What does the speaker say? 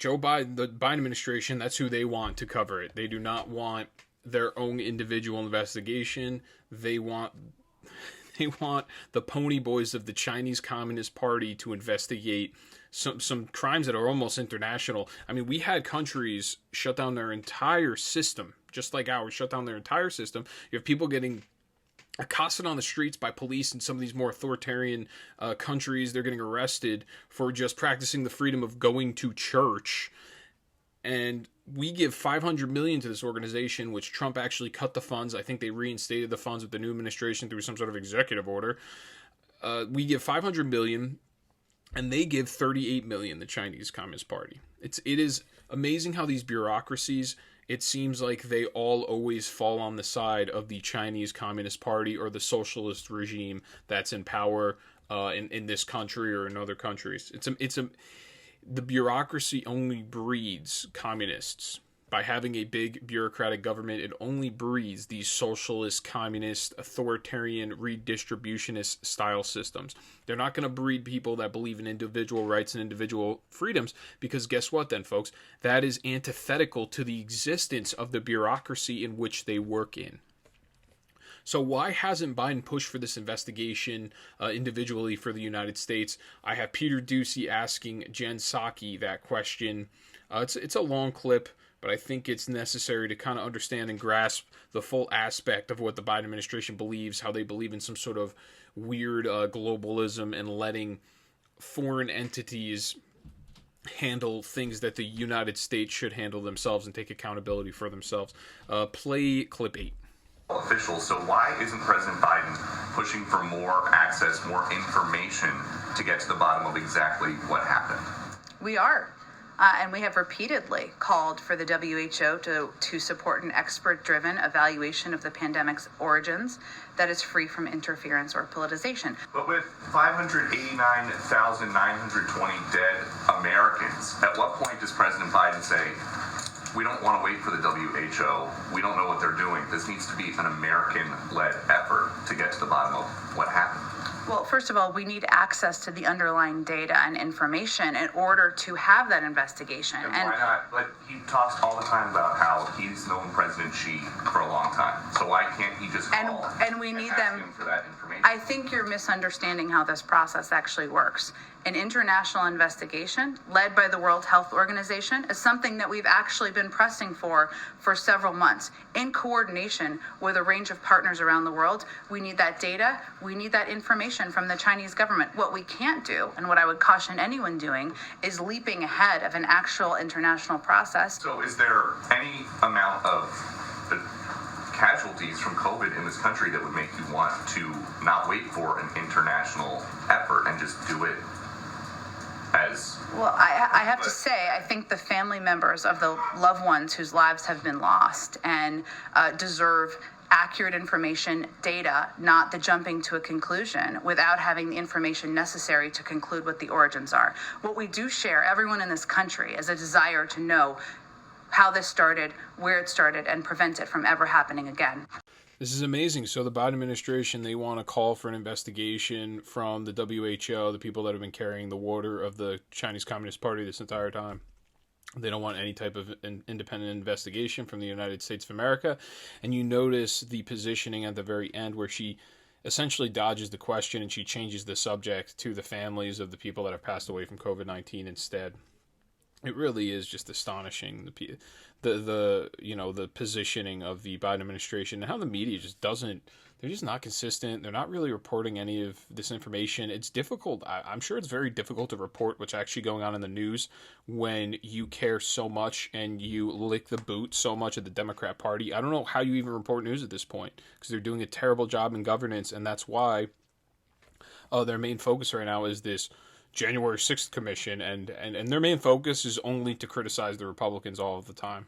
Joe Biden, the Biden administration, that's who they want to cover it. They do not want their own individual investigation. They want the pony boys of the Chinese Communist Party to investigate some crimes that are almost international. I mean, we had countries shut down their entire system, just like ours, shut down their entire system. You have people getting accosted on the streets by police in some of these more authoritarian countries. They're getting arrested for just practicing the freedom of going to church. And we give $500 million to this organization, which Trump actually cut the funds. I think they reinstated the funds with the new administration through some sort of executive order. We give $500 million, and they give $38 million, the Chinese Communist Party. It is amazing how these bureaucracies, it seems like they all always fall on the side of the Chinese Communist Party or the socialist regime that's in power in this country or in other countries. The bureaucracy only breeds communists. By having a big bureaucratic government, it only breeds these socialist, communist, authoritarian, redistributionist style systems. They're not going to breed people that believe in individual rights and individual freedoms, because guess what then, folks? That is antithetical to the existence of the bureaucracy in which they work in. So why hasn't Biden pushed for this investigation individually for the United States? I have Peter Ducey asking Jen Psaki that question. It's a long clip, but I think it's necessary to kind of understand and grasp the full aspect of what the Biden administration believes, how they believe in some sort of weird globalism and letting foreign entities handle things that the United States should handle themselves and take accountability for themselves. Play clip 8. Officials. So why isn't President Biden pushing for more access, more information to get to the bottom of exactly what happened? We are. And we have repeatedly called for the WHO to support an expert-driven evaluation of the pandemic's origins that is free from interference or politicization. But with 589,920 dead Americans, at what point does President Biden say, we don't want to wait for the WHO, we don't know what they're doing, this needs to be an American-led effort to get to the bottom of what happened? Well, first of all, we need access to the underlying data and information in order to have that investigation. And why not? But he talks all the time about how he's known President Xi for a long time. So why can't he just call and we need them him for that information? I think you're misunderstanding how this process actually works. An international investigation led by the World Health Organization is something that we've actually been pressing for several months in coordination with a range of partners around the world. We need that data. We need that information from the Chinese government. What we can't do, and what I would caution anyone doing, is leaping ahead of an actual international process. So is there any amount of the casualties from COVID in this country that would make you want to not wait for an international effort and just do it as... Well, I have to say, I think the family members of the loved ones whose lives have been lost and deserve accurate information, data, not the jumping to a conclusion without having the information necessary to conclude what the origins are. What we do share, everyone in this country, is a desire to know how this started, where it started, and prevent it from ever happening again. This is amazing. So the Biden administration, they want to call for an investigation from the WHO, the people that have been carrying the water of the Chinese Communist Party this entire time. They don't want any type of independent investigation from the United States of America. And you notice the positioning at the very end where she essentially dodges the question and she changes the subject to the families of the people that have passed away from COVID-19 instead. It really is just astonishing, the positioning of the Biden administration and how the media just doesn't, they're just not consistent. They're not really reporting any of this information. It's difficult. I'm sure it's very difficult to report what's actually going on in the news when you care so much and you lick the boot so much of the Democrat Party. I don't know how you even report news at this point because they're doing a terrible job in governance, and that's why their main focus right now is this January 6th commission, and their main focus is only to criticize the Republicans all of the time.